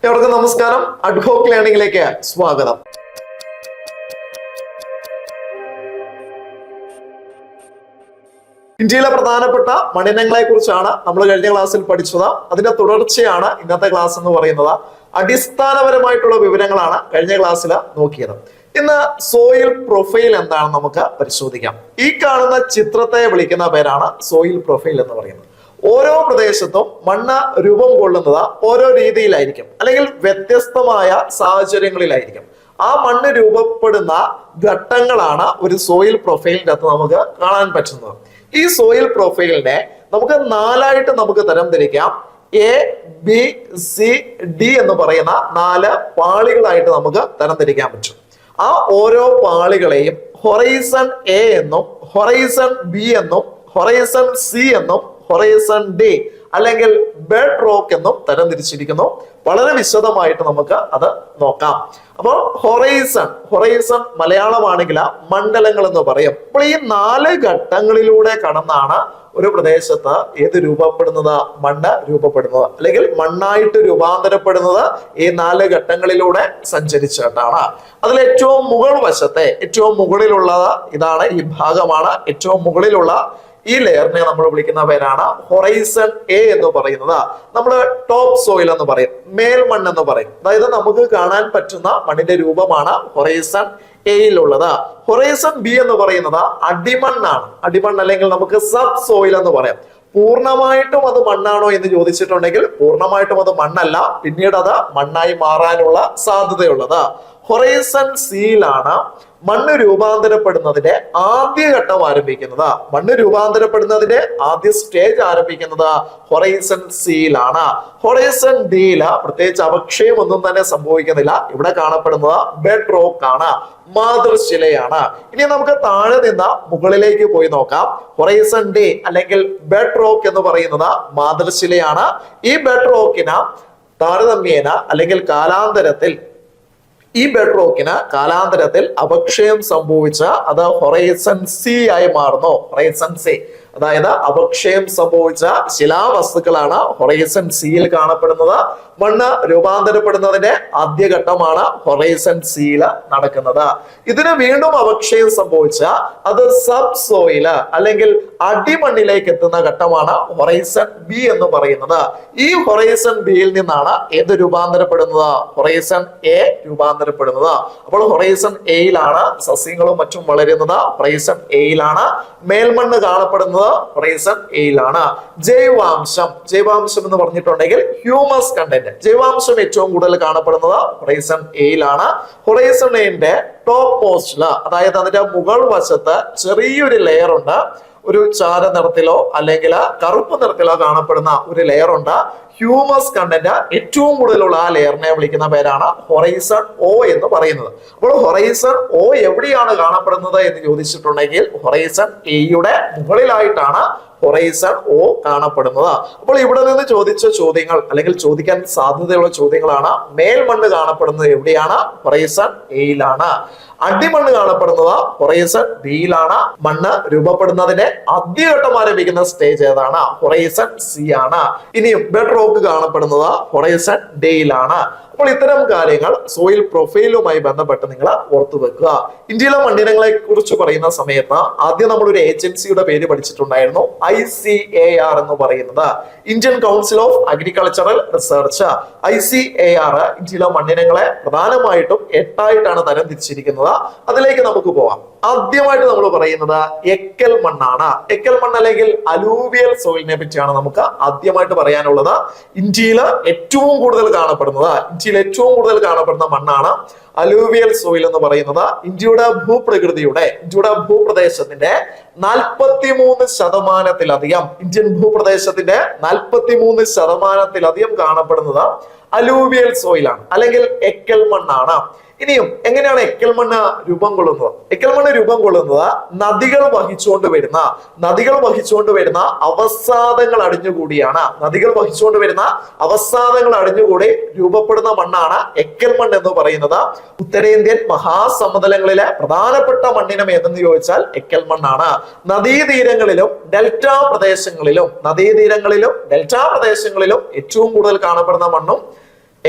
എവർക്കും നമസ്കാരം. അഡ്ഹോക്ക് ലേണിംഗിലേക്ക് സ്വാഗതം. ഇന്ത്യയിലെ പ്രധാനപ്പെട്ട മണ്ണിനങ്ങളെ കുറിച്ചാണ് നമ്മൾ കഴിഞ്ഞ ക്ലാസ്സിൽ പഠിച്ചത്. അതിന്റെ തുടർച്ചയാണ് ഇന്നത്തെ ക്ലാസ് എന്ന് പറയുന്നത്. അടിസ്ഥാനപരമായിട്ടുള്ള വിവരങ്ങളാണ് കഴിഞ്ഞ ക്ലാസ്സിൽ നോക്കിയത്. ഇന്ന് സോയിൽ പ്രൊഫൈൽ എന്താണെന്ന് നമുക്ക് പരിശോധിക്കാം. ഈ കാണുന്ന ചിത്രത്തെ വിളിക്കുന്ന പേരാണ് സോയിൽ പ്രൊഫൈൽ എന്ന് പറയുന്നത്. ഓരോ പ്രദേശത്തും മണ്ണ് രൂപം കൊള്ളുന്നത് ഓരോ രീതിയിലായിരിക്കും, അല്ലെങ്കിൽ വ്യത്യസ്തമായ സാഹചര്യങ്ങളിലായിരിക്കും. ആ മണ്ണ് രൂപപ്പെടുന്ന ഘട്ടങ്ങളാണ് ഒരു സോയിൽ പ്രൊഫൈലിന്റെ അകത്ത് നമുക്ക് കാണാൻ പറ്റുന്നത്. ഈ സോയിൽ പ്രൊഫൈലിനെ നമുക്ക് നാലായിട്ട് നമുക്ക് തരംതിരിക്കാം. എ, ബി, സി, ഡി എന്ന് പറയുന്ന 4 പാളികളായിട്ട് നമുക്ക് തരംതിരിക്കാൻ പറ്റും. ആ ഓരോ പാളികളെയും ഹൊറൈസൺ എ എന്നും ഹൊറൈസൺ ബി എന്നും ഹൊറൈസൺ സി എന്നും ഹൊറൈസൺ ഡി അല്ലെങ്കിൽ ബെഡ് റോക്ക് എന്നും തരംതിരിച്ചിരിക്കുന്നു. വളരെ വിശദമായിട്ട് നമുക്ക് അത് നോക്കാം. അപ്പോൾ ഹൊറൈസൺ മലയാളമാണെങ്കിൽ മണ്ഡലങ്ങൾ എന്ന് പറയും. അപ്പോൾ ഈ 4 ഘട്ടങ്ങളിലൂടെ കടന്നാണ് ഒരു പ്രദേശത്ത് ഏത് രൂപപ്പെടുന്നത്, മണ്ണ് രൂപപ്പെടുന്നത്, അല്ലെങ്കിൽ മണ്ണായിട്ട് രൂപാന്തരപ്പെടുന്നത് ഈ 4 ഘട്ടങ്ങളിലൂടെ സഞ്ചരിച്ചിട്ടാണ്. അതിൽ ഏറ്റവും മുകൾ വശത്തെ ഏറ്റവും മുകളിലുള്ളത് ഇതാണ്, ഈ ഭാഗമാണ്. ഏറ്റവും മുകളിലുള്ള ഈ ലെയറിനെ നമ്മൾ വിളിക്കുന്ന പേരാണ് ഹൊറൈസൺ എ എന്ന് പറയുന്നത്. നമ്മൾ ടോപ്പ് സോയിൽ എന്ന് പറയും, മേൽമണ്ണ് എന്ന് പറയും. അതായത് നമുക്ക് കാണാൻ പറ്റുന്ന മണ്ണിന്റെ രൂപമാണ് ഹൊറൈസൺ എയിലുള്ളത്. ഹൊറൈസൺ ബി എന്ന് പറയുന്നത് അടിമണ്ണാണ്. അടിമണ്ണ് അല്ലെങ്കിൽ നമുക്ക് സബ് സോയിൽ എന്ന് പറയാം. പൂർണ്ണമായിട്ടും അത് മണ്ണാണോ എന്ന് ചോദിച്ചിട്ടുണ്ടെങ്കിൽ പൂർണ്ണമായിട്ടും അത് മണ്ണല്ല, പിന്നീട് അത് മണ്ണായി മാറാനുള്ള സാധ്യതയുള്ളത്. ഹൊറൈസൺ സിയിലാണ് മണ്ണ് രൂപാന്തരപ്പെടുന്നതിന്റെ ആദ്യഘട്ടം ആരംഭിക്കുന്നത്. മണ്ണ് രൂപാന്തരപ്പെടുന്നതിന്റെ ആദ്യ സ്റ്റേജ് ആരംഭിക്കുന്നത് ഹൊറൈസൺ സിയിലാണ്. ഹൊറൈസൺ ഡിയില് പ്രത്യേകിച്ച് അപക്ഷയം ഒന്നും തന്നെ സംഭവിക്കുന്നില്ല. ഇവിടെ കാണപ്പെടുന്നത് ബെഡ് റോക്ക് ആണ്, മാതൃശിലയാണ്. ഇനി നമുക്ക് താഴെ നിന്ന് മുകളിലേക്ക് പോയി നോക്കാം. ഹൊറൈസൺ ഡി അല്ലെങ്കിൽ ബെഡ് റോക്ക് എന്ന് പറയുന്നത് മാതൃശിലയാണ്. ഈ ബെഡ് റോക്കിന് താരതമ്യേന അല്ലെങ്കിൽ കാലാന്തരത്തിൽ ഈ ബെഡ് റോക്കിന് കാലാന്തരത്തിൽ അപക്ഷയം സംഭവിച്ച അത് ഹൊറൈസൺ സി ആയി മാറുന്നു. ഹൊറൈസൺ സി അതായത് അപക്ഷയം സംഭവിച്ച ശിലാവസ്തുക്കളാണ് ഹൊറൈസൺ സിയിൽ കാണപ്പെടുന്നത്. മണ്ണ് രൂപാന്തരപ്പെടുന്നതിന്റെ ആദ്യഘട്ടമാണ് ഹൊറൈസൺ സിയിൽ നടക്കുന്നത്. ഇതിന് വീണ്ടും അപക്ഷയം സംഭവിച്ച അത് സബ് സോയില് അല്ലെങ്കിൽ അടിമണ്ണിലേക്ക് എത്തുന്ന ഘട്ടമാണ് ഹൊറൈസൺ ബി എന്ന് പറയുന്നത്. ഈ ഹൊറൈസൺ ബിയിൽ നിന്നാണ് ഏത് രൂപാന്തരപ്പെടുന്നത്, ഹൊറൈസൺ എ രൂപാന്തരപ്പെടുന്നത്. അപ്പോൾ ഹൊറൈസൺ എയിലാണ് സസ്യങ്ങളും മറ്റും വളരുന്നത്. ഹൊറൈസൺ എയിലാണ് മേൽമണ്ണ് കാണപ്പെടുന്നത്. ഹൊറൈസൺ എയിലാണ്. ജൈവാംശം എന്ന് പറഞ്ഞിട്ടുണ്ടെങ്കിൽ ഹ്യൂമസ് കണ്ടന്റ്, ജൈവാംശം ഏറ്റവും കൂടുതൽ കാണപ്പെടുന്നത് ഹൊറൈസൺ എയിലാണ്. ഹൊറൈസൺ എയുടെ ടോപ്പ് മോസ്റ്റില്, അതായത് അതിന്റെ മുകൾ വശത്ത് ചെറിയൊരു ലെയർ ഉണ്ട്. ഒരു ചാര നിറത്തിലോ അല്ലെങ്കിൽ കറുപ്പ് നിറത്തിലോ കാണപ്പെടുന്ന ഒരു ലെയർ ഉണ്ട്. ഹ്യൂമസ് കണ്ടന്റ് ഏറ്റവും കൂടുതലുള്ള ആ ലെയറിനെ വിളിക്കുന്ന പേരാണ് ഹൊറൈസൺ ഒ എന്ന് പറയുന്നത്. അപ്പോൾ ഹൊറൈസൺ ഒ എവിടെയാണ് കാണപ്പെടുന്നത് എന്ന് ചോദിച്ചിട്ടുണ്ടെങ്കിൽ ഹൊറൈസൺ എയുടെ മുകളിലായിട്ടാണ് ഹൊറൈസൺ ഒ കാണപ്പെടുന്നത്. അപ്പോൾ ഇവിടെ നിന്ന് ചോദിച്ച ചോദ്യങ്ങൾ അല്ലെങ്കിൽ ചോദിക്കാൻ സാധ്യതയുള്ള ചോദ്യങ്ങളാണ്. മേൽമണ്ണ് കാണപ്പെടുന്നത് എവിടെയാണ്, ഹൊറൈസൺ എയിലാണ്. അടിമണ്ണ് കാണപ്പെടുന്നത് ഹൊറൈസൺ ബിയിലാണ്. മണ്ണ് രൂപപ്പെടുന്നതിന്റെ ആദ്യഘട്ടം ആരംഭിക്കുന്ന സ്റ്റേജ് ഏതാണ്, ഹൊറൈസൺ സി ആണ്. ഇനിയും ബെഡ് റോക്ക് കാണപ്പെടുന്നത് ഹൊറൈസൺ ഡിയിലാണ്. അപ്പോൾ ഇത്തരം കാര്യങ്ങൾ സോയിൽ പ്രൊഫൈലുമായി ബന്ധപ്പെട്ട് നിങ്ങൾ ഓർത്തു വെക്കുക. ഇന്ത്യയിലെ മണ്ണിനങ്ങളെ കുറിച്ച് പറയുന്ന സമയത്ത് ആദ്യം നമ്മൾ ഒരു ഏജൻസിയുടെ പേര് പഠിച്ചിട്ടുണ്ടായിരുന്നു, ICAR എന്ന് പറയുന്നത്, Indian council of agricultural research. ICAR ഇന്ത്യയിലെ മണ്ണിനങ്ങളെ പ്രധാനമായിട്ടും 8 ആയിട്ടാണ് തരംതിരിച്ചിരിക്കുന്നത്. അതിലേക്ക് നമുക്ക് പോവാം. ആദ്യമായിട്ട് നമ്മൾ പറയുന്നത് എക്കൽ മണ്ണാണ്. എക്കൽ മണ്ണ് അല്ലെങ്കിൽ അലൂവിയൽ സോയിലിനെ പറ്റിയാണ് നമുക്ക് ആദ്യമായിട്ട് പറയാനുള്ളത്. ഇന്ത്യയിൽ ഏറ്റവും കൂടുതൽ കാണപ്പെടുന്ന മണ്ണാണ് അലൂവിയൽ സോയിൽ എന്ന് പറയുന്നത്. ഇന്ത്യയുടെ ഭൂപ്രദേശത്തിന്റെ 43% ഇന്ത്യൻ ഭൂപ്രദേശത്തിന്റെ 43% കാണപ്പെടുന്നത് അലൂവിയൽ സോയിലാണ് അല്ലെങ്കിൽ എക്കൽ മണ്ണാണ്. ഇനിയും എങ്ങനെയാണ് എക്കൽ മണ്ണ് രൂപം കൊള്ളുന്നത്? എക്കൽ മണ്ണ് രൂപം കൊള്ളുന്നത് നദികൾ വഹിച്ചുകൊണ്ട് വരുന്ന അവസാദങ്ങൾ അടിഞ്ഞുകൂടി രൂപപ്പെടുന്ന മണ്ണാണ് എക്കൽ മണ്ണ് എന്ന് പറയുന്നത്. ഉത്തരേന്ത്യൻ മഹാസമതലങ്ങളിലെ പ്രധാനപ്പെട്ട മണ്ണിനം ഏതെന്ന് ചോദിച്ചാൽ എക്കൽ മണ്ണാണ്. നദീതീരങ്ങളിലും ഡെൽറ്റ പ്രദേശങ്ങളിലും ഏറ്റവും കൂടുതൽ കാണപ്പെടുന്ന മണ്ണും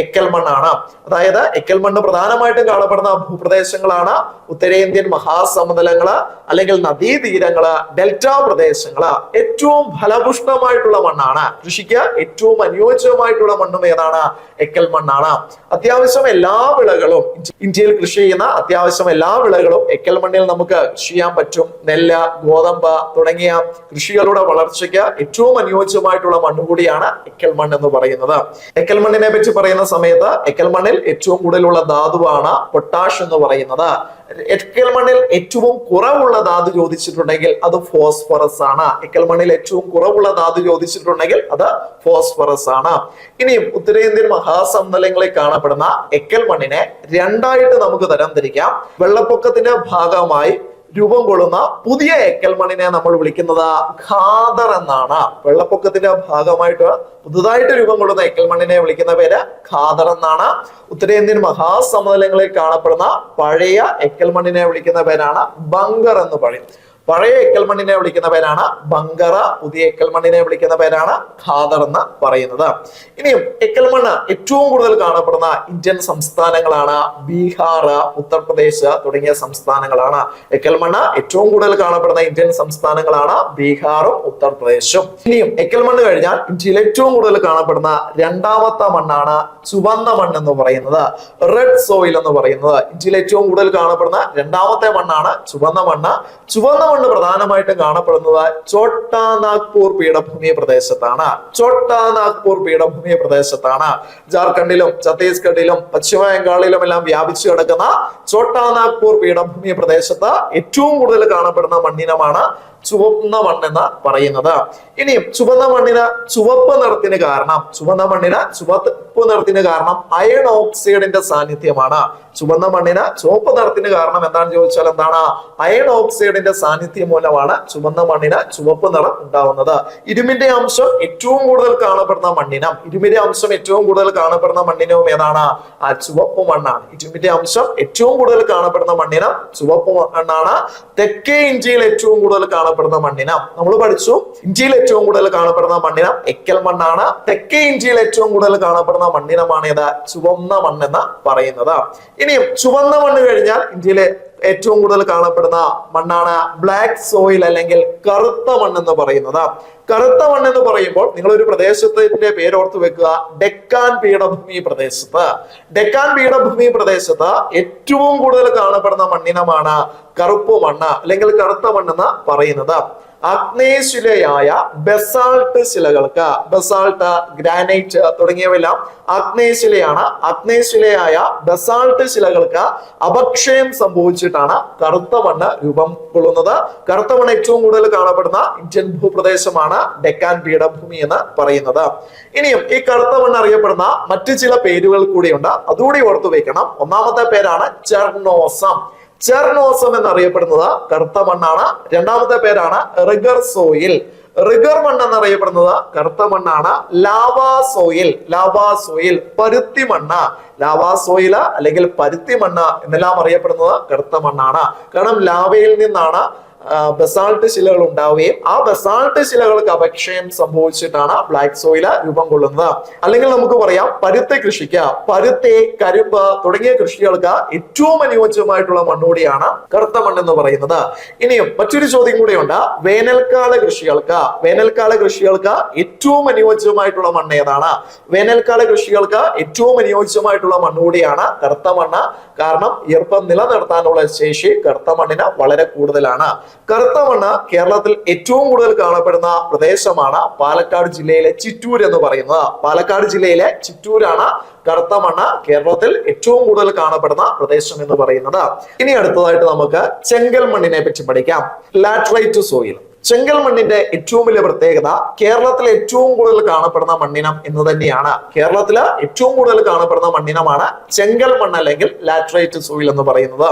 എക്കൽ മണ്ണാണ്. അതായത് എക്കൽ മണ്ണ് പ്രധാനമായിട്ടും കാണപ്പെടുന്ന ഭൂപ്രദേശങ്ങളാണ് ഉത്തരേന്ത്യൻ മഹാസമതലങ്ങള്, അല്ലെങ്കിൽ നദീതീരങ്ങള്, ഡെൽറ്റ പ്രദേശങ്ങള്. ഏറ്റവും ഫലപുഷ്ടമായിട്ടുള്ള മണ്ണാണ്, കൃഷിക്ക് ഏറ്റവും അനുയോജ്യമായിട്ടുള്ള മണ്ണും ഏതാണ്? എക്കൽ മണ്ണാണ്. അത്യാവശ്യം എല്ലാ വിളകളും, ഇന്ത്യയിൽ കൃഷി ചെയ്യുന്ന അത്യാവശ്യം എല്ലാ വിളകളും എക്കൽ മണ്ണിൽ നമുക്ക് കൃഷി ചെയ്യാൻ പറ്റും. നെല്ല്, ഗോതമ്പ് തുടങ്ങിയ കൃഷികളുടെ വളർച്ചയ്ക്ക് ഏറ്റവും അനുയോജ്യമായിട്ടുള്ള മണ്ണ് കൂടിയാണ് എക്കൽ മണ്ണ് എന്ന് പറയുന്നത്. എക്കൽ മണ്ണിനെ പറ്റി പറയുന്ന സമയത്ത് എക്കൽ മണ്ണിൽ ഏറ്റവും കൂടുതലുള്ള ധാതുവാണ് പൊട്ടാഷ് എന്ന് പറയുന്നത്. എക്കൽ മണ്ണിൽ ഏറ്റവും കുറവുള്ള ധാതു ചോദിച്ചിട്ടുണ്ടെങ്കിൽ അത് ഫോസ്ഫറസ് ആണ്. എക്കൽ മണ്ണിൽ ഏറ്റവും കുറവുള്ള ധാതു ചോദിച്ചിട്ടുണ്ടെങ്കിൽ അത് ഫോസ്ഫറസ് ആണ്. ഇനിയും ഉത്തരേന്ത്യൻ മഹാസമതലങ്ങളിൽ കാണപ്പെടുന്ന എക്കൽ മണ്ണിനെ രണ്ടായിട്ട് നമുക്ക് തരംതിരിക്കാം. വെള്ളപ്പൊക്കത്തിന്റെ ഭാഗമായി രൂപം കൊള്ളുന്ന പുതിയ എക്കൽ മണ്ണിനെ നമ്മൾ വിളിക്കുന്നത് ഖാദർ എന്നാണ്. വെള്ളപ്പൊക്കത്തിന്റെ ഭാഗമായിട്ട് പുതുതായിട്ട് രൂപം കൊള്ളുന്ന എക്കൽ മണ്ണിനെ വിളിക്കുന്ന പേര് ഖാദർ എന്നാണ്. ഉത്തരേന്ത്യൻ മഹാസമതലങ്ങളിൽ കാണപ്പെടുന്ന പഴയ എക്കൽ മണ്ണിനെ വിളിക്കുന്ന പേരാണ് ബങ്കർ എന്ന് പറയും. പഴയ എക്കൽ മണ്ണിനെ വിളിക്കുന്ന പേരാണ് ബങ്കറ, പുതിയ എക്കൽ മണ്ണിനെ വിളിക്കുന്ന പേരാണ് ഖാദർ എന്ന് പറയുന്നത്. ഇനിയും എക്കൽ മണ്ണ് ഏറ്റവും കൂടുതൽ കാണപ്പെടുന്ന ഇന്ത്യൻ സംസ്ഥാനങ്ങളാണ് ബീഹാർ, ഉത്തർപ്രദേശ് തുടങ്ങിയ സംസ്ഥാനങ്ങളാണ്. എക്കൽ മണ്ണ് ഏറ്റവും കൂടുതൽ കാണപ്പെടുന്ന ഇന്ത്യൻ സംസ്ഥാനങ്ങളാണ് ബീഹാറും ഉത്തർപ്രദേശും. ഇനിയും എക്കൽ മണ്ണ് കഴിഞ്ഞാൽ ഇന്ത്യയിൽ ഏറ്റവും കൂടുതൽ കാണപ്പെടുന്ന രണ്ടാമത്തെ മണ്ണാണ് ചുവന്ന മണ്ണ് എന്ന് പറയുന്നത്, റെഡ് സോയിൽ എന്ന് പറയുന്നത്. ഇന്ത്യയിൽ ഏറ്റവും കൂടുതൽ കാണപ്പെടുന്ന രണ്ടാമത്തെ മണ്ണാണ് ചുവന്ന മണ്ണ്. ചുവന്ന മണ്ണ് പ്രധാനമായിട്ടും കാണപ്പെടുന്നത് ചോട്ടാ നാഗ്പൂർ പീഠഭൂമി പ്രദേശത്താണ്. ചോട്ടാ നാഗ്പൂർ പീഠഭൂമി പ്രദേശത്താണ്. ജാർഖണ്ഡിലും ഛത്തീസ്ഗഡിലും പശ്ചിമ ബംഗാളിലും എല്ലാം വ്യാപിച്ചു കിടക്കുന്ന ചോട്ടാ നാഗ്പൂർ പീഠഭൂമി പ്രദേശത്ത് ഏറ്റവും കൂടുതൽ കാണപ്പെടുന്ന മണ്ണിനമാണ് ചുവന്ന മണ്ണെന്ന് പറയുന്നത്. ഇനിയും ചുവന്ന മണ്ണിന് ചുവപ്പ് നിറത്തിന് കാരണം അയൺ ഓക്സൈഡിന്റെ സാന്നിധ്യമാണ്. ചുവന്ന മണ്ണിന് ചുവപ്പ് നിറത്തിന് കാരണം എന്താണെന്ന് ചോദിച്ചാൽ എന്താണ്? അയൺ ഓക്സൈഡിന്റെ സാന്നിധ്യം മൂലമാണ് ചുവന്ന മണ്ണിന് ചുവപ്പ് നിറം ഉണ്ടാവുന്നത്. ഇരുമ്പിന്റെ അംശം ഏറ്റവും കൂടുതൽ കാണപ്പെടുന്ന മണ്ണിനും ഏതാണ്? ആ ചുവപ്പ് മണ്ണാണ്. ഇരുമ്പിന്റെ അംശം ഏറ്റവും കൂടുതൽ കാണപ്പെടുന്ന മണ്ണിനും ചുവപ്പ് മണ്ണാണ്. തെക്കേ ഇന്ത്യയിൽ ഏറ്റവും കൂടുതൽ കാണപ്പെടുന്ന മണ്ണിനം നമ്മൾ പഠിച്ചു. ഇന്ത്യയിൽ ഏറ്റവും കൂടുതൽ കാണപ്പെടുന്ന മണ്ണിനം എക്കൽ മണ്ണാണ്. തെക്കേ ഇന്ത്യയിൽ ഏറ്റവും കൂടുതൽ കാണപ്പെടുന്ന മണ്ണിനമാണ് ഇത് ചുവന്ന മണ്ണെന്ന് പറയുന്നത്. ഇനിയും ചുവന്ന മണ്ണ് കഴിഞ്ഞാൽ ഇന്ത്യയിലെ ഏറ്റവും കൂടുതൽ കാണപ്പെടുന്ന മണ്ണാണ് ബ്ലാക്ക് സോയിൽ അല്ലെങ്കിൽ കറുത്ത മണ്ണെന്ന് പറയുന്നത്. കറുത്ത മണ്ണെന്ന് പറയുമ്പോൾ നിങ്ങൾ ഒരു പ്രദേശത്തിന്റെ പേരോർത്ത് വെക്കുക, ഡെക്കാൻ പീഠഭൂമി പ്രദേശത്ത്. ഡെക്കാൻ പീഠഭൂമി പ്രദേശത്ത് ഏറ്റവും കൂടുതൽ കാണപ്പെടുന്ന മണ്ണിനമാണ് കറുപ്പ് മണ്ണ് അല്ലെങ്കിൽ കറുത്ത മണ്ണെന്ന് പറയുന്നത്. ആഗ്നേയശിലയായ ബസാൾട്ട് ശിലകൾക്ക്, ബസാൾട്ട്, ഗ്രാനൈറ്റ് തുടങ്ങിയവയെല്ലാം ആഗ്നേയശിലയാണ്. ആഗ്നേയശിലയായ ബസാൾട്ട് ശിലകൾക്ക് അപക്ഷയം സംഭവിച്ചിട്ടാണ് കറുത്ത മണ്ണ് രൂപം കൊള്ളുന്നത്. കറുത്ത മണ്ണ് ഏറ്റവും കൂടുതൽ കാണപ്പെടുന്ന ഇന്ത്യൻ ഭൂപ്രദേശമാണ് ഡെക്കാൻ പീഠഭൂമി എന്ന് പറയുന്നത്. ഇനിയും ഈ കറുത്ത മണ്ണ് അറിയപ്പെടുന്ന മറ്റു ചില പേരുകൾ കൂടിയുണ്ട്, അതുകൂടി ഓർത്തു വെക്കണം. ഒന്നാമത്തെ പേരാണ് ചെർണോസം. ചെർണോസം എന്നറിയപ്പെടുന്നത് കറുത്ത മണ്ണാണ്. രണ്ടാമത്തെ പേരാണ് റിഗർ സോയിൽ. റിഗർ മണ്ണ് എന്നറിയപ്പെടുന്നത് കറുത്ത മണ്ണാണ്. ലാവാ സോയിൽ, പരുത്തി മണ്ണ്. ലാവാ സോയില് അല്ലെങ്കിൽ പരുത്തി മണ്ണ് എന്നെല്ലാം അറിയപ്പെടുന്നത് കറുത്ത മണ്ണാണ്. കാരണം ലാവയിൽ നിന്നാണ് ബസാൾട്ട് ശിലകൾ ഉണ്ടാവുകയും ആ ബസാൾട്ട് ശിലകൾക്ക് അപക്ഷയം സംഭവിച്ചിട്ടാണ് ബ്ലാക്ക് സോയില് രൂപം കൊള്ളുന്നത്. അല്ലെങ്കിൽ നമുക്ക് പറയാം പരുത്തി കൃഷിക്ക്, പരുത്തി, കരിമ്പ് തുടങ്ങിയ കൃഷികൾക്ക് ഏറ്റവും അനുയോജ്യമായിട്ടുള്ള മണ്ണുകൂടിയാണ് കറുത്ത മണ്ണ് എന്ന് പറയുന്നത്. ഇനിയും മറ്റൊരു ചോദ്യം കൂടെയുണ്ട്. വേനൽക്കാല കൃഷികൾക്ക് ഏറ്റവും അനുയോജ്യമായിട്ടുള്ള മണ്ണ് ഏതാണ്? വേനൽക്കാല കൃഷികൾക്ക് ഏറ്റവും അനുയോജ്യമായിട്ടുള്ള മണ്ണുകൂടിയാണ് കറുത്ത മണ്ണ്. കാരണം ഈർപ്പം നിലനിർത്താനുള്ള ശേഷി കറുത്ത മണ്ണിന് വളരെ കൂടുതലാണ്. കറുത്ത മണ്ണ് കേരളത്തിൽ ഏറ്റവും കൂടുതൽ കാണപ്പെടുന്ന പ്രദേശമാണ് പാലക്കാട് ജില്ലയിലെ ചിറ്റൂർ എന്ന് പറയുന്നത്. പാലക്കാട് ജില്ലയിലെ ചിറ്റൂരാണ് കറുത്ത മണ്ണ് കേരളത്തിൽ ഏറ്റവും കൂടുതൽ കാണപ്പെടുന്ന പ്രദേശം എന്ന് പറയുന്നത്. ഇനി അടുത്തതായിട്ട് നമുക്ക് ചെങ്കൽ മണ്ണിനെ പറ്റി പഠിക്കാം. Laterite soil. ചെങ്കൽ മണ്ണിന്റെ ഏറ്റവും വലിയ പ്രത്യേകത കേരളത്തിൽ ഏറ്റവും കൂടുതൽ കാണപ്പെടുന്ന മണ്ണിനം എന്ന് തന്നെയാണ്. കേരളത്തില് ഏറ്റവും കൂടുതൽ കാണപ്പെടുന്ന മണ്ണിനമാണ് ചെങ്കൽ മണ്ണ് അല്ലെങ്കിൽ ലാറ്ററൈറ്റ് സോയിൽ എന്ന് പറയുന്നത്.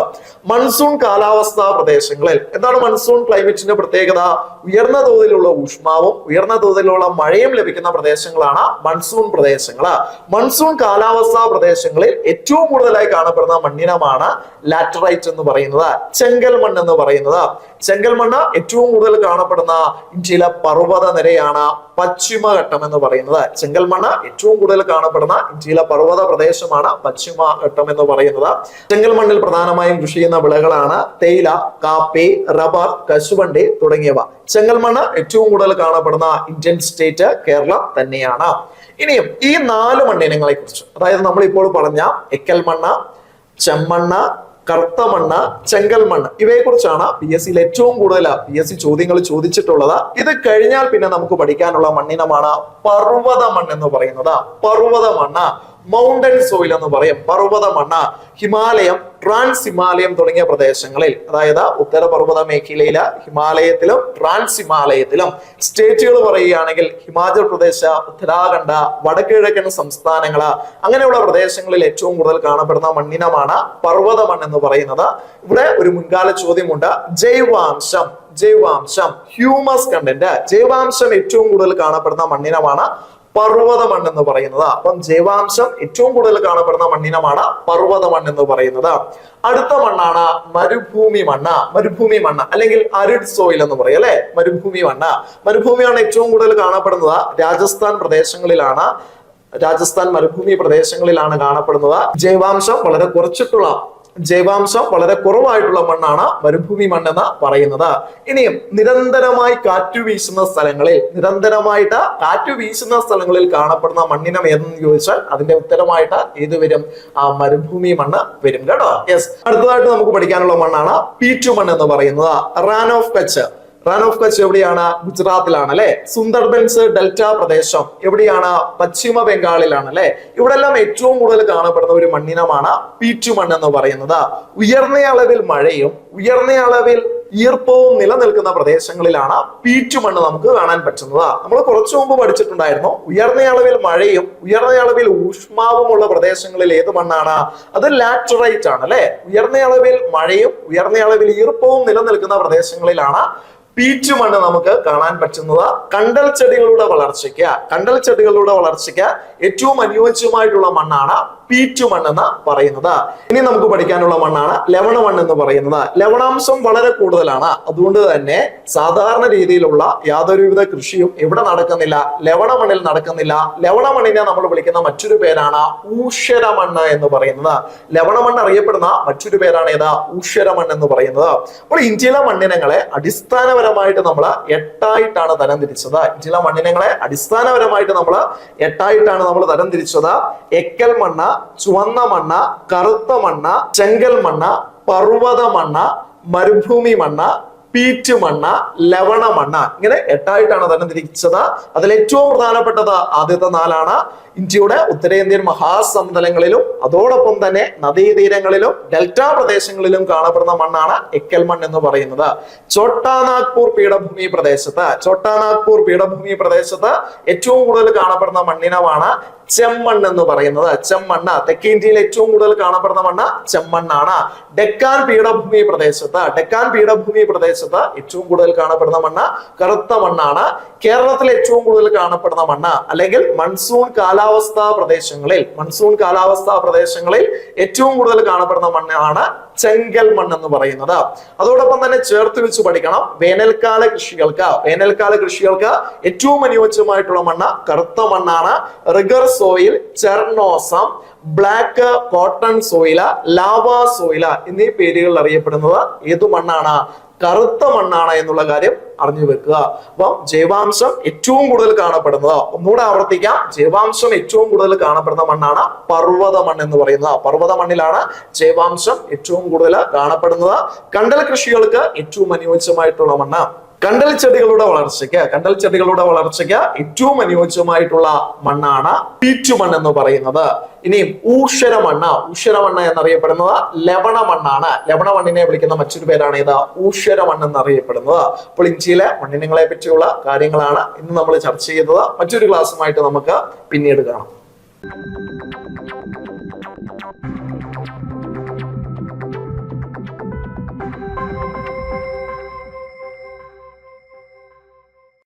മൺസൂൺ കാലാവസ്ഥാ പ്രദേശങ്ങളിൽ എന്താണ് മൺസൂൺ ക്ലൈമറ്റിന്റെ പ്രത്യേകത? ഉയർന്ന തോതിലുള്ള ഊഷ്മാവും ഉയർന്ന തോതിലുള്ള മഴയും ലഭിക്കുന്ന പ്രദേശങ്ങളാണ് മൺസൂൺ പ്രദേശങ്ങൾ. മൺസൂൺ കാലാവസ്ഥാ പ്രദേശങ്ങളിൽ ഏറ്റവും കൂടുതലായി കാണപ്പെടുന്ന മണ്ണിനമാണ് ലാറ്ററൈറ്റ് എന്ന് പറയുന്നത്, ചെങ്കൽ മണ്ണ് എന്ന് പറയുന്നത്. ചെങ്കൽ മണ്ണ് ഏറ്റവും കൂടുതൽ കാണപ്പെടുന്ന ഇന്ത്യയിലെ പർവ്വത നിരയാണ് പശ്ചിമഘട്ടം എന്ന് പറയുന്നത്. ചെങ്കൽമണ്ണ് ഏറ്റവും കൂടുതൽ കാണപ്പെടുന്ന ഇന്ത്യയിലെ പർവ്വത പ്രദേശമാണ് പശ്ചിമഘട്ടം എന്ന് പറയുന്നത്. ചെങ്കൽമണ്ണിൽ പ്രധാനമായും കൃഷി ചെയ്യുന്ന വിളകളാണ് തേയില, കാപ്പി, റബ്ബർ, കശുവണ്ടി തുടങ്ങിയവ. ചെങ്കൽമണ്ണ് ഏറ്റവും കൂടുതൽ കാണപ്പെടുന്ന ഇന്ത്യൻ സ്റ്റേറ്റ് കേരളം തന്നെയാണ്. ഇനിയും ഈ 4 മണ്ണിനങ്ങളെ കുറിച്ച്, അതായത് നമ്മൾ ഇപ്പോൾ പറഞ്ഞ എക്കൽ മണ്ണ്, ചെമ്മണ്ണ്, കറുത്ത മണ്ണ്, ചെങ്കൽ മണ്ണ്, ഇവയെ കുറിച്ചാണ് PSCയിൽ ഏറ്റവും കൂടുതൽ PSC ചോദ്യങ്ങൾ ചോദിച്ചിട്ടുള്ളത്. ഇത് കഴിഞ്ഞാൽ പിന്നെ നമുക്ക് പഠിക്കാനുള്ള മണ്ണിനമാണ് പർവ്വത മണ്ണ് എന്ന് പറയുന്നത്. പർവ്വത മണ്ണ്, മൗണ്ടൻ സോയിൽ എന്ന് പറയും. പർവ്വത മണ്ണ് ഹിമാലയം, ട്രാൻസ് ഹിമാലയം തുടങ്ങിയ പ്രദേശങ്ങളിൽ, അതായത് ഉത്തരപർവ്വത മേഖലയിലെ ഹിമാലയത്തിലും ട്രാൻസ് ഹിമാലയത്തിലും സ്റ്റേറ്റുകൾ പറയുകയാണെങ്കിൽ ഹിമാചൽ പ്രദേശ്, ഉത്തരാഖണ്ഡ്, വടക്കുകിഴക്കൻ സംസ്ഥാനങ്ങള്, അങ്ങനെയുള്ള പ്രദേശങ്ങളിൽ ഏറ്റവും കൂടുതൽ കാണപ്പെടുന്ന മണ്ണിനമാണ് പർവ്വത മണ്ണ് എന്ന് പറയുന്നത്. ഇവിടെ ഒരു മുൻകാല ചോദ്യമുണ്ട്. ജൈവാംശം ഹ്യൂമസ് കണ്ടന്റ്, ജൈവാംശം ഏറ്റവും കൂടുതൽ കാണപ്പെടുന്ന മണ്ണിനമാണ് പർവ്വത മണ്ണ് എന്ന് പറയുന്നത്. അപ്പം ജൈവാംശം ഏറ്റവും കൂടുതൽ കാണപ്പെടുന്ന മണ്ണിനമാണ് പർവ്വത മണ്ണ് എന്ന് പറയുന്നത്. അടുത്ത മണ്ണാണ് മരുഭൂമി മണ്ണ് അല്ലെങ്കിൽ അരിഡ് സോയിൽ എന്ന് പറയും അല്ലെ. മരുഭൂമി മണ്ണ് ഏറ്റവും കൂടുതൽ കാണപ്പെടുന്നത് രാജസ്ഥാൻ പ്രദേശങ്ങളിലാണ്. രാജസ്ഥാൻ മരുഭൂമി പ്രദേശങ്ങളിലാണ് കാണപ്പെടുന്നത്. ജൈവാംശം വളരെ കുറവായിട്ടുള്ള മണ്ണാണ് മരുഭൂമി മണ്ണെന്ന് പറയുന്നത്. ഇനിയും നിരന്തരമായിട്ട് കാറ്റു വീശുന്ന സ്ഥലങ്ങളിൽ കാണപ്പെടുന്ന മണ്ണിനം ഏതെന്ന് ചോദിച്ചാൽ അതിന്റെ ഉത്തരമായിട്ട് ഏത് വരും? മരുഭൂമി മണ്ണ് വരും കേട്ടോ. യെസ്. അടുത്തതായിട്ട് നമുക്ക് പഠിക്കാനുള്ള മണ്ണാണ് പീറ്റു മണ്ണ് എന്ന് പറയുന്നത്. റാൻ ഓഫ് കച്ച് എവിടെയാണ്? ഗുജറാത്തിലാണ് അല്ലെ. സുന്ദർബൻസ് ഡെൽറ്റ പ്രദേശം എവിടെയാണ്? പശ്ചിമ ബംഗാളിലാണ് അല്ലെ. ഇവിടെ എല്ലാം ഏറ്റവും കൂടുതൽ കാണപ്പെടുന്ന ഒരു മണ്ണിനമാണ് പീറ്റു മണ്ണ് എന്ന് പറയുന്നത്. ഉയർന്ന അളവിൽ മഴയും ഉയർന്ന അളവിൽ ഈർപ്പവും നിലനിൽക്കുന്ന പ്രദേശങ്ങളിലാണ് പീറ്റു മണ്ണ് നമുക്ക് കാണാൻ പറ്റുന്നത്. നമ്മൾ കുറച്ചു മുമ്പ് പഠിച്ചിട്ടുണ്ടായിരുന്നു, ഉയർന്ന അളവിൽ മഴയും ഉയർന്ന അളവിൽ ഊഷ്മാവുമുള്ള പ്രദേശങ്ങളിൽ ഏത് മണ്ണാണ്? അത് ലാറ്ററൈറ്റ് ആണ് അല്ലെ. ഉയർന്ന അളവിൽ മഴയും ഉയർന്ന അളവിൽ ഈർപ്പവും നിലനിൽക്കുന്ന പ്രദേശങ്ങളിലാണ് പീറ്റു മണ്ണ് നമുക്ക് കാണാൻ പറ്റുന്നത്. കണ്ടൽ ചെടികളുടെ വളർച്ചയ്ക്ക് ഏറ്റവും അനുയോജ്യമായിട്ടുള്ള മണ്ണാണ് പീറ്റു മണ്ണെന്ന് പറയുന്നത്. ഇനി നമുക്ക് പഠിക്കാനുള്ള മണ്ണാണ് ലവണ മണ്ണ് എന്ന് പറയുന്നത്. ലവണാംശം വളരെ കൂടുതലാണ്. അതുകൊണ്ട് തന്നെ സാധാരണ രീതിയിലുള്ള യാതൊരുവിധ കൃഷിയും ഇവിടെ നടക്കുന്നില്ല, ലവണ മണ്ണിൽ നടക്കുന്നില്ല. ലവണ മണ്ണിനെ നമ്മൾ വിളിക്കുന്ന മറ്റൊരു പേരാണ് ഊഷര മണ്ണ് എന്ന് പറയുന്നത്. ലവണ മണ്ണ് അറിയപ്പെടുന്ന മറ്റൊരു പേരാണ് ഏതാ? ഊഷര മണ്ണ് എന്ന് പറയുന്നത്. അപ്പോൾ ഇന്ത്യയിലെ മണ്ണിനങ്ങളെ അടിസ്ഥാനപരമായിട്ട് നമ്മൾ 8ആയിട്ടാണ് തരംതിരിച്ചത്. എക്കൽ മണ്ണ്, ചുവന്ന മണ്ണ്, കറുത്ത മണ്ണ്, ചെങ്കൽ മണ്ണ്, പർവ്വത മണ്ണ്, മരുഭൂമി മണ്ണ്, പീറ്റ് മണ്ണ്, ലവണ മണ്ണ്, ഇങ്ങനെ 8ആയിട്ടാണ് തരംതിരിച്ചത്. അതിൽ ഏറ്റവും പ്രധാനപ്പെട്ടത് ആദ്യത്തെ 4ആണ്. ഇന്ത്യയുടെ ഉത്തരേന്ത്യൻ മഹാസമതലങ്ങളിലും അതോടൊപ്പം തന്നെ നദീതീരങ്ങളിലും ഡെൽറ്റ പ്രദേശങ്ങളിലും കാണപ്പെടുന്ന മണ്ണാണ് എക്കൽ മണ്ണ് എന്ന് പറയുന്നത്. ചോട്ടാനാഗ്പൂർ പീഠഭൂമി പ്രദേശത്ത് ഏറ്റവും കൂടുതൽ കാണപ്പെടുന്ന മണ്ണിനമാണ് ചെമ്മണ്ണ് എന്ന് പറയുന്നത്. തെക്കേ ഇന്ത്യയിൽ ഏറ്റവും കൂടുതൽ കാണപ്പെടുന്ന മണ്ണ് ചെമ്മണ്ണാണ്. ഡെക്കാൻ പീഠഭൂമി പ്രദേശത്ത് ഏറ്റവും കൂടുതൽ കാണപ്പെടുന്ന മണ്ണ് കറുത്ത മണ്ണാണ്. കേരളത്തിൽ ഏറ്റവും കൂടുതൽ കാണപ്പെടുന്ന മണ്ണ് അല്ലെങ്കിൽ മൺസൂൺ കാലാവസ്ഥാ പ്രദേശങ്ങളിൽ ഏറ്റവും കൂടുതൽ കാണപ്പെടുന്ന മണ്ണാണ് ചെങ്കൽ മണ്ണ് എന്ന് പറയുന്നത്. അതോടൊപ്പം തന്നെ ചേർത്ത് വെച്ച് പഠിക്കണം, വേനൽക്കാല കൃഷികൾക്ക് ഏറ്റവും അനുയോജ്യമായിട്ടുള്ള മണ്ണ് കറുത്ത മണ്ണാണ്. Regur soil, chernozem, black cotton സോയില, ലാവാ സോയില എന്നീ പേരുകളിൽ അറിയപ്പെടുന്നത് ഏതു മണ്ണാണ്? കറുത്ത മണ്ണാണ് എന്നുള്ള കാര്യം അറിഞ്ഞു വെക്കുക. അപ്പം ജൈവാംശം ഏറ്റവും കൂടുതൽ കാണപ്പെടുന്നത്, ഒന്നുകൂടെ ആവർത്തിക്കാം, ജൈവാംശം ഏറ്റവും കൂടുതൽ കാണപ്പെടുന്ന മണ്ണാണ് പർവ്വത മണ്ണ് എന്ന് പറയുന്നത്. പർവ്വത മണ്ണിലാണ് ജൈവാംശം ഏറ്റവും കൂടുതൽ കാണപ്പെടുന്നത്. കണ്ടൽ കൃഷികൾക്ക് ഏറ്റവും അനുയോജ്യമായിട്ടുള്ള മണ്ണ്. കണ്ടൽ ചെടികളുടെ വളർച്ചയ്ക്ക് ഏറ്റവും അനുയോജ്യമായിട്ടുള്ള മണ്ണാണ് പീറ്റു മണ്ണ് എന്ന് പറയുന്നത്. ഇനിയും ഊഷര മണ്ണ് എന്നറിയപ്പെടുന്നത് ലവണ മണ്ണാണ്. ലവണ മണ്ണിനെ വിളിക്കുന്ന മറ്റൊരു പേരാണ് ഏതാ? ഊഷര മണ്ണ് എന്നറിയപ്പെടുന്നത്. അപ്പോൾ ഇന്ത്യയിലെ മണ്ണിനങ്ങളെ പറ്റിയുള്ള കാര്യങ്ങളാണ് ഇന്ന് നമ്മൾ ചർച്ച ചെയ്തത്. മറ്റൊരു ക്ലാസ്സുമായിട്ട് നമുക്ക് പിന്നീട് കാണാം.